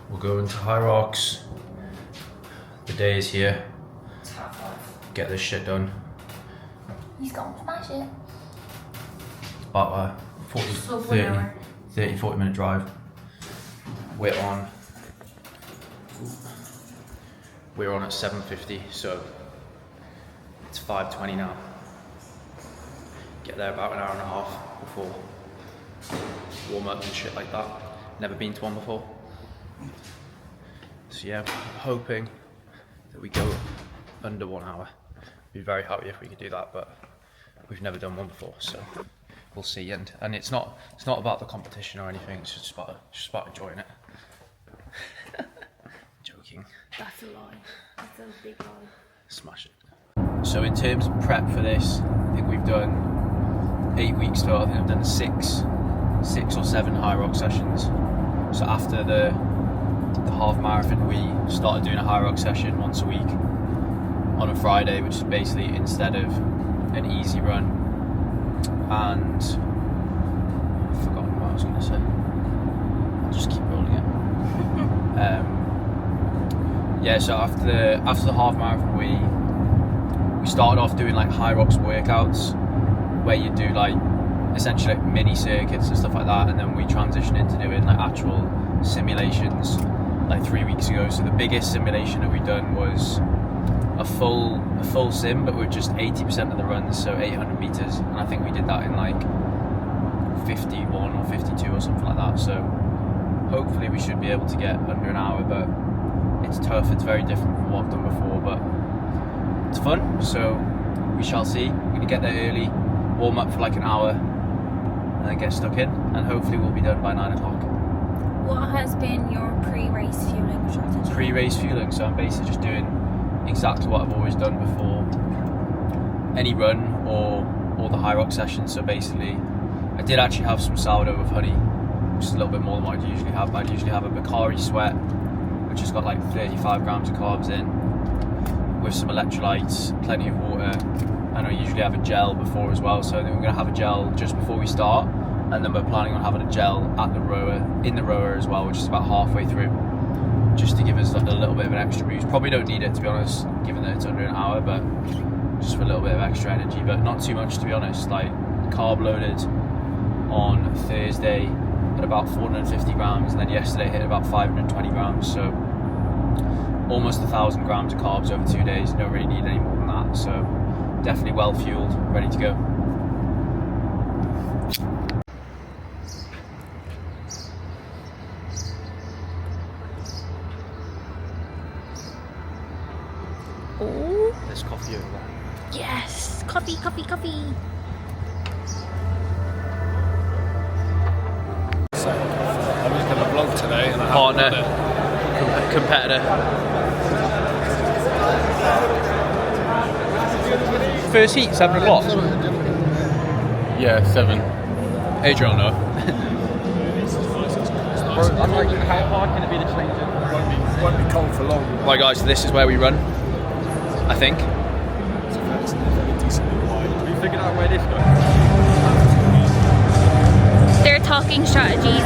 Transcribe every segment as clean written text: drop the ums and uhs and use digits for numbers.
We're going to Hyrox. The day is here. It's 5:30. Get this shit done. He's gonna smash it. About a 40 minute drive. We're on at 7:50, so it's 5:20 now. Get there about an hour and a half before warm up and shit like that. Never been to one before. So yeah, hoping that we go under 1 hour. Be very happy if we could do that, but we've never done one before, so we'll see. And it's not about the competition or anything. It's just about enjoying it. Joking. That's a lie. That's a big lie. Smash it. So in terms of prep for this, I think we've done 8 weeks total. I think I've done six or seven Hyrox sessions. So after the half marathon, we started doing a Hyrox session once a week on a Friday, which is basically instead of an easy run. And I've forgotten what I was going to say. I'll just keep rolling it. Yeah, so after the half marathon, we started off doing like Hyrox workouts, where you do like essentially like mini circuits and stuff like that, and then we transitioned into doing like actual simulations like 3 weeks ago. So the biggest simulation that we've done was a full sim, but with just 80% of the runs, so 800 meters, and I think we did that in like 51 or 52 or something like that. So hopefully we should be able to get under an hour, but it's tough. It's very different from what I've done before, but it's fun, so we shall see. We're gonna get there early, warm up for like an hour, and then get stuck in, and hopefully we'll be done by 9 o'clock. What has been your pre-race fueling strategy? Pre-race fueling, so I'm basically just doing exactly what I've always done before any run or the Hyrox session. So basically, I did actually have some sourdough with honey, which is a little bit more than what I'd usually have. I'd usually have a Bacardi Sweat, which has got like 35 grams of carbs in, with some electrolytes, plenty of water, and I usually have a gel before as well. So I think we're going to have a gel just before we start, and then we're planning on having a gel at the rower, in the rower as well, which is about halfway through, just to give us a little bit of an extra boost. Probably don't need it, to be honest, given that it's under an hour, but just for a little bit of extra energy, but not too much, to be honest. Like carb loaded on Thursday at about 450 grams, and then yesterday hit about 520 grams, so almost 1,000 grams of carbs over 2 days. Don't really need any more than that, so definitely well fueled, ready to go. Oh, There's coffee over there. yes! Coffee. So, I'm just going to vlog today, and I Partner, haven't competitor. First heat, 7 o'clock. Yeah, 7. Adrian, no. I'm like, how hard can it be to change it? Won't be cold for long. Right guys, so this is where we run, I think. We figured out where this goes. They're talking strategies.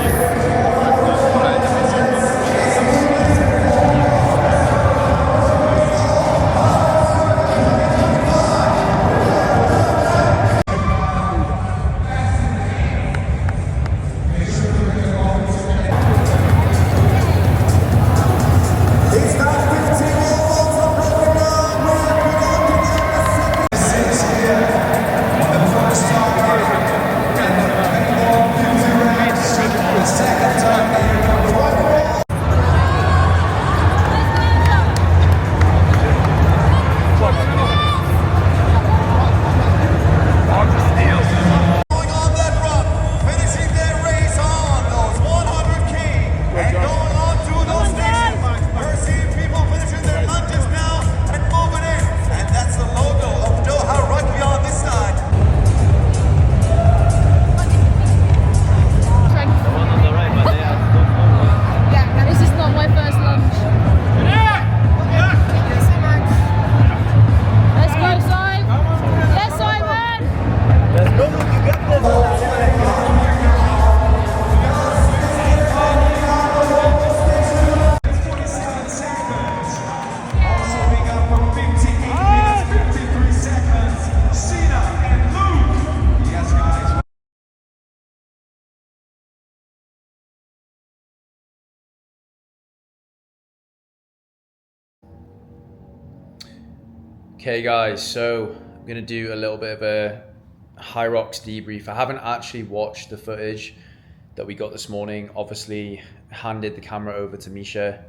Second time. Okay guys, so I'm going to do a little bit of a Hyrox debrief. I haven't actually watched the footage that we got this morning. Obviously handed the camera over to Misha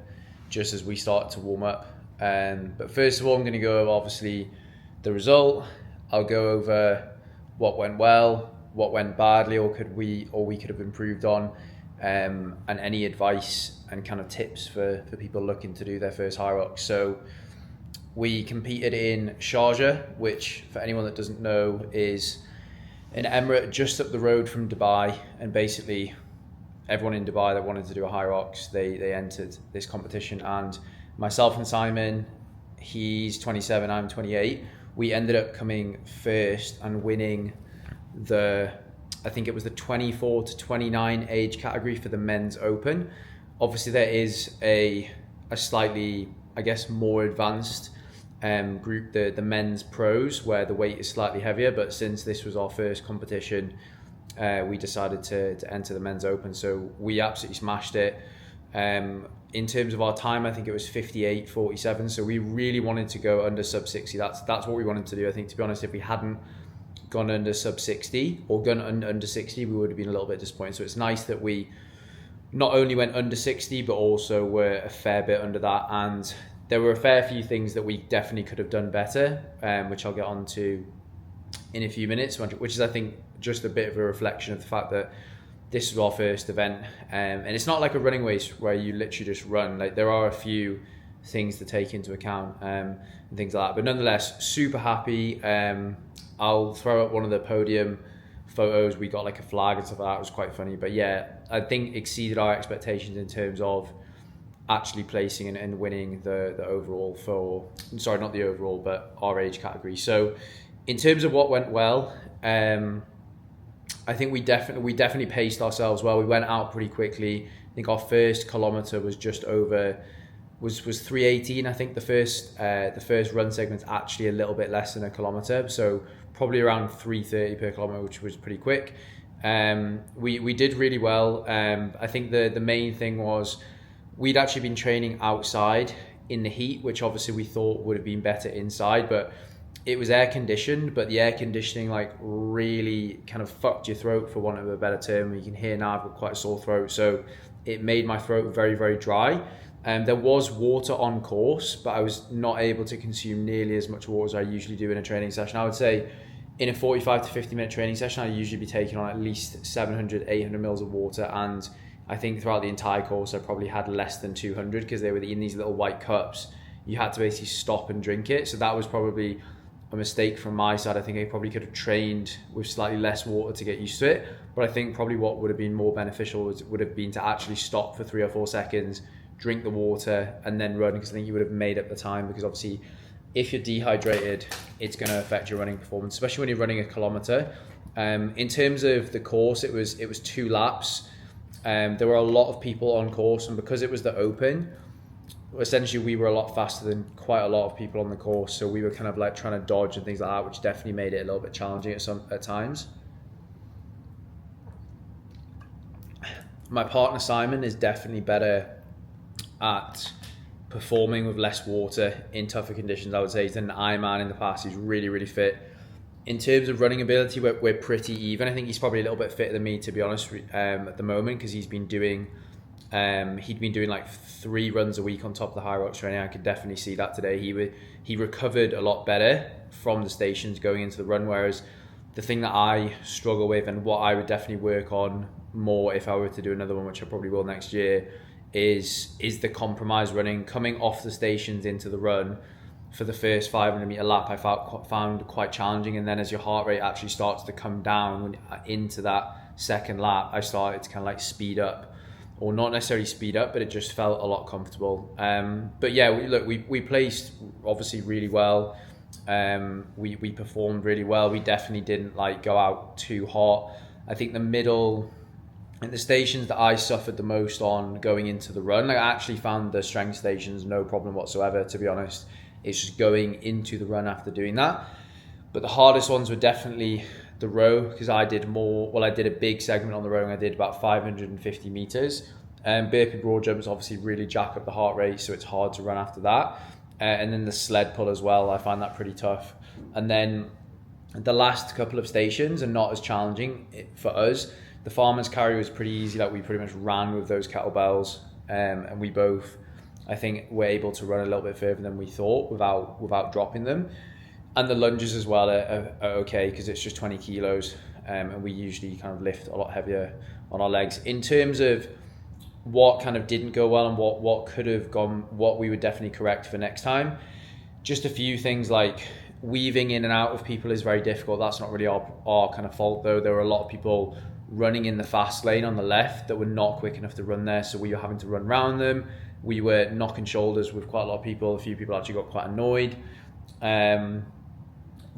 just as we started to warm up. But first of all, I'm going to go over obviously the result. I'll go over what went well, what went badly, or we could have improved on, and any advice and kind of tips for people looking to do their first Hyrox. So we competed in Sharjah, which for anyone that doesn't know is an emirate just up the road from Dubai, and basically everyone in Dubai that wanted to do a Hyrox, they entered this competition, and myself and Simon, he's 27, I'm 28, we ended up coming first and winning I think it was the 24 to 29 age category for the men's open. Obviously there is a slightly, I guess, more advanced group, the men's pros, where the weight is slightly heavier, but since this was our first competition, we decided to enter the men's open, so we absolutely smashed it. In terms of our time, I think it was 58:47, so we really wanted to go under sub 60. That's what we wanted to do. I think, to be honest, if we hadn't gone under sub 60 or gone under 60, we would have been a little bit disappointed. So it's nice that we not only went under 60 but also were a fair bit under that, and there were a fair few things that we definitely could have done better, which I'll get on to in a few minutes, which is, I think, just a bit of a reflection of the fact that this is our first event, and it's not like a running race where you literally just run. Like, there are a few things to take into account, and things like that, but nonetheless super happy. I'll throw up one of the podium photos. We got like a flag and stuff like that. It was quite funny, but yeah, I think exceeded our expectations in terms of actually placing and winning the overall sorry, not the overall, but our age category. So in terms of what went well, I think we definitely paced ourselves well. We went out pretty quickly. I think our first kilometer was just over, was 3:18. I think the first run segment's actually a little bit less than a kilometer, so probably around 3:30 per kilometer, which was pretty quick. We did really well. I think the main thing was we'd actually been training outside in the heat, which obviously we thought would have been better inside, but it was air conditioned, but the air conditioning like really kind of fucked your throat, for want of a better term. You can hear now I've got quite a sore throat, so it made my throat very, very dry. There was water on course, but I was not able to consume nearly as much water as I usually do in a training session. I would say in a 45 to 50 minute training session, I usually be taking on at least 700, 800 mils of water, and I think throughout the entire course I probably had less than 200, because they were in these little white cups. You had to basically stop and drink it, so that was probably a mistake from my side. I think I probably could have trained with slightly less water to get used to it, but I think probably what would have been more beneficial would have been to actually stop for 3 or 4 seconds, drink the water, and then run, because I think you would have made up the time, because obviously if you're dehydrated, it's going to affect your running performance, especially when you're running a kilometer. In terms of the course, it was 2 laps. There were a lot of people on course, and because it was the open, essentially we were a lot faster than quite a lot of people on the course, so we were kind of like trying to dodge and things like that, which definitely made it a little bit challenging at times. My partner Simon is definitely better at performing with less water in tougher conditions, I would say. He's done an Ironman in the past. He's really, really fit. In terms of running ability, we're pretty even. I think he's probably a little bit fitter than me, to be honest, at the moment, because he'd been doing like 3 runs a week on top of the Hyrox training. I could definitely see that today. He recovered a lot better from the stations going into the run, whereas the thing that I struggle with, and what I would definitely work on more if I were to do another one, which I probably will next year, is the compromise running, coming off the stations into the run. For the first 500 meter lap, I found quite challenging, and then as your heart rate actually starts to come down into that second lap, I started to kind of like speed up, or not necessarily speed up, but it just felt a lot comfortable. But yeah, we placed obviously really well. We performed really well. We definitely didn't like go out too hot. I think the middle and the stations that I suffered the most on going into the run, like, I actually found the strength stations no problem whatsoever, to be honest. It's just going into the run after doing that. But the hardest ones were definitely the row, because I did a big segment on the row, and I did about 550 meters. Burpee broad jumps obviously really jack up the heart rate, so it's hard to run after that. and then the sled pull as well. I find that pretty tough. And then the last couple of stations are not as challenging for us. The farmer's carry was pretty easy. Like, we pretty much ran with those kettlebells, and we both, I think, were able to run a little bit further than we thought without dropping them. And the lunges as well are okay, because it's just 20 kilos, and we usually kind of lift a lot heavier on our legs. In terms of what kind of didn't go well and what could have gone, what we would definitely correct for next time, just a few things like weaving in and out of people is very difficult. That's not really our kind of fault, though. There were a lot of people running in the fast lane on the left that were not quick enough to run there, so we were having to run around them. We were knocking shoulders with quite a lot of people. A few people actually got quite annoyed.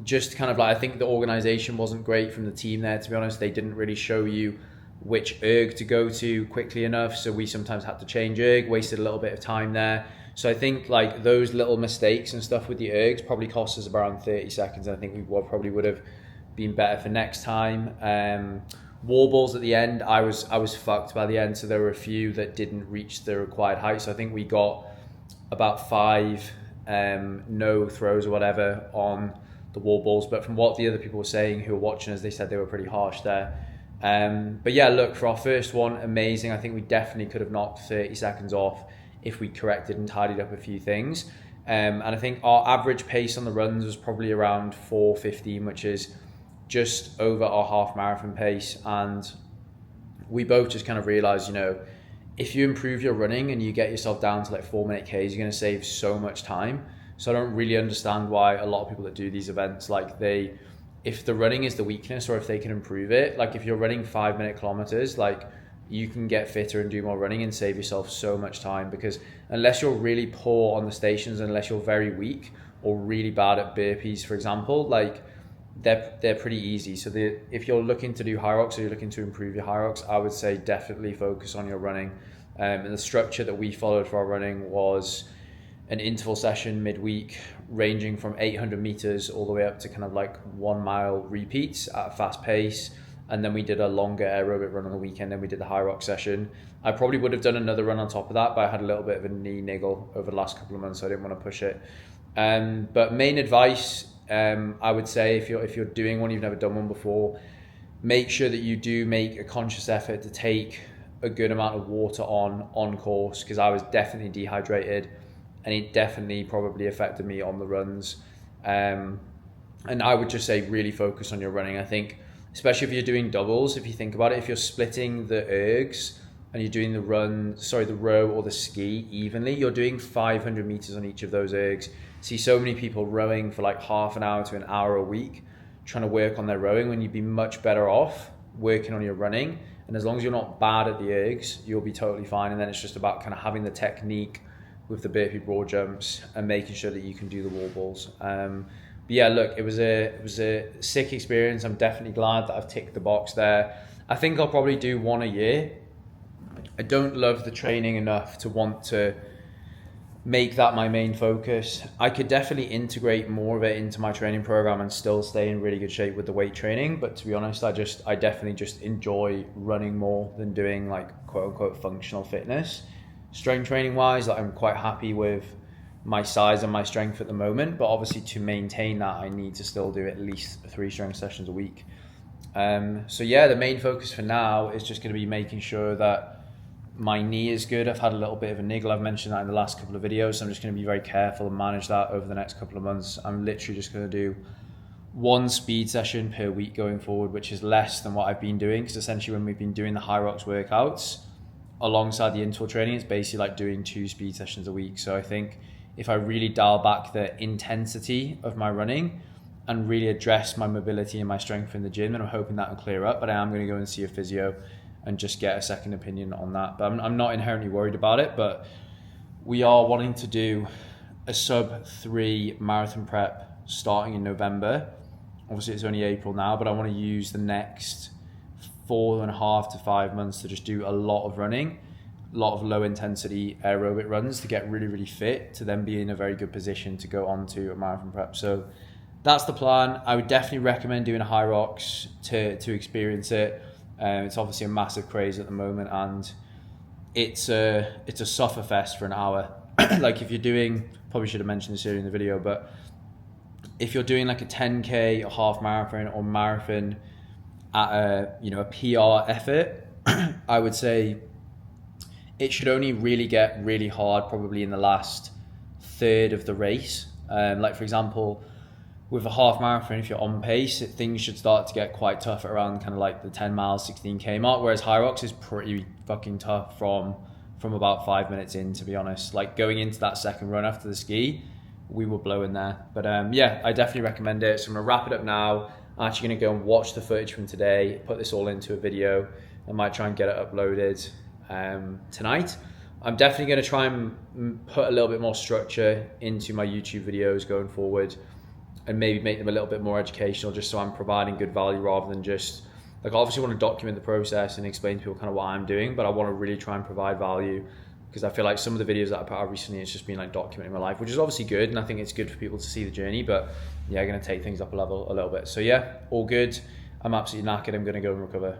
Just kind of like, I think the organisation wasn't great from the team there, to be honest. They didn't really show you which erg to go to quickly enough, so we sometimes had to change erg, wasted a little bit of time there. So I think like those little mistakes and stuff with the ergs probably cost us around 30 seconds. I think we probably would have been better for next time. Wall balls at the end, I was fucked by the end, so there were a few that didn't reach the required height. So I think we got about 5 no throws or whatever on the wall balls, but from what the other people were saying who were watching us, they said they were pretty harsh there. But yeah, look, for our first one, amazing. I think we definitely could have knocked 30 seconds off if we corrected and tidied up a few things. And I think our average pace on the runs was probably around 4:15, which is just over our half marathon pace. And we both just kind of realized, if you improve your running and you get yourself down to like 4-minute Ks, you're going to save so much time. So I don't really understand why a lot of people that do these events, like if the running is the weakness or if they can improve it, like if you're running 5-minute kilometers, like you can get fitter and do more running and save yourself so much time, because unless you're really poor on the stations, unless you're very weak or really bad at burpees, for example, like they're pretty easy. So if you're looking to do Hyrox or you're looking to improve your Hyrox, I would say definitely focus on your running. And the structure that we followed for our running was an interval session midweek ranging from 800 meters all the way up to kind of like 1 mile repeats at a fast pace. And then we did a longer aerobic run on the weekend. Then we did the Hyrox session. I probably would have done another run on top of that, but I had a little bit of a knee niggle over the last couple of months, so I didn't want to push it. But main advice, I would say, if you're doing one, you've never done one before, make sure that you do make a conscious effort to take a good amount of water on course, because I was definitely dehydrated, and it definitely probably affected me on the runs. And I would just say really focus on your running. I think, especially if you're doing doubles, if you think about it, if you're splitting the ergs and you're doing the row or the ski evenly, you're doing 500 meters on each of those ergs. See so many people rowing for like half an hour to an hour a week, trying to work on their rowing, when you'd be much better off working on your running. And as long as you're not bad at the ergs, you'll be totally fine. And then it's just about kind of having the technique with the burpee broad jumps and making sure that you can do the wall balls. But yeah, look, it was a sick experience. I'm definitely glad that I've ticked the box there. I think I'll probably do one a year. I don't love the training enough to want to make that my main focus. I could definitely integrate more of it into my training program and still stay in really good shape with the weight training. But to be honest, I definitely just enjoy running more than doing like quote unquote functional fitness. Strength training wise, I'm quite happy with my size and my strength at the moment, but obviously to maintain that, I need to still do at least 3 strength sessions a week. So yeah, the main focus for now is just going to be making sure that my knee is good. I've had a little bit of a niggle. I've mentioned that in the last couple of videos, so I'm just going to be very careful and manage that over the next couple of months. I'm literally just going to do 1 speed session per week going forward, which is less than what I've been doing, because essentially when we've been doing the Hyrox workouts alongside the interval training, it's basically like doing 2 speed sessions a week. So I think if I really dial back the intensity of my running and really address my mobility and my strength in the gym, then I'm hoping that will clear up. But I am going to go and see a physio and just get a second opinion on that. But I'm not inherently worried about it, but we are wanting to do a sub 3 marathon prep starting in November. Obviously it's only April now, but I want to use the next 4.5 to 5 months to just do a lot of running, a lot of low intensity aerobic runs to get really, really fit, to then be in a very good position to go on to a marathon prep. So that's the plan. I would definitely recommend doing a Hyrox to experience it. It's obviously a massive craze at the moment, and it's a suffer fest for an hour. like if you're doing, probably should have mentioned this earlier in the video, but if you're doing like a 10K, a half marathon or marathon at a PR effort, I would say it should only really get really hard probably in the last third of the race. Like for example, with a half marathon, if you're on pace, things should start to get quite tough at around kind of like the 10 miles, 16K mark, whereas Hyrox is pretty fucking tough from about 5 minutes in, to be honest. Like going into that second run after the ski, we were blowing there. But yeah, I definitely recommend it. So I'm gonna wrap it up now. I'm actually gonna go and watch the footage from today, put this all into a video. I might try and get it uploaded tonight. I'm definitely gonna try and put a little bit more structure into my YouTube videos going forward, and maybe make them a little bit more educational, just so I'm providing good value rather than just, like, I obviously want to document the process and explain to people kind of what I'm doing, but I want to really try and provide value, because I feel like some of the videos that I put out recently, it's just been like documenting my life, which is obviously good, and I think it's good for people to see the journey, but yeah, I'm going to take things up a little bit. So yeah, all good. I'm absolutely knackered. I'm going to go and recover.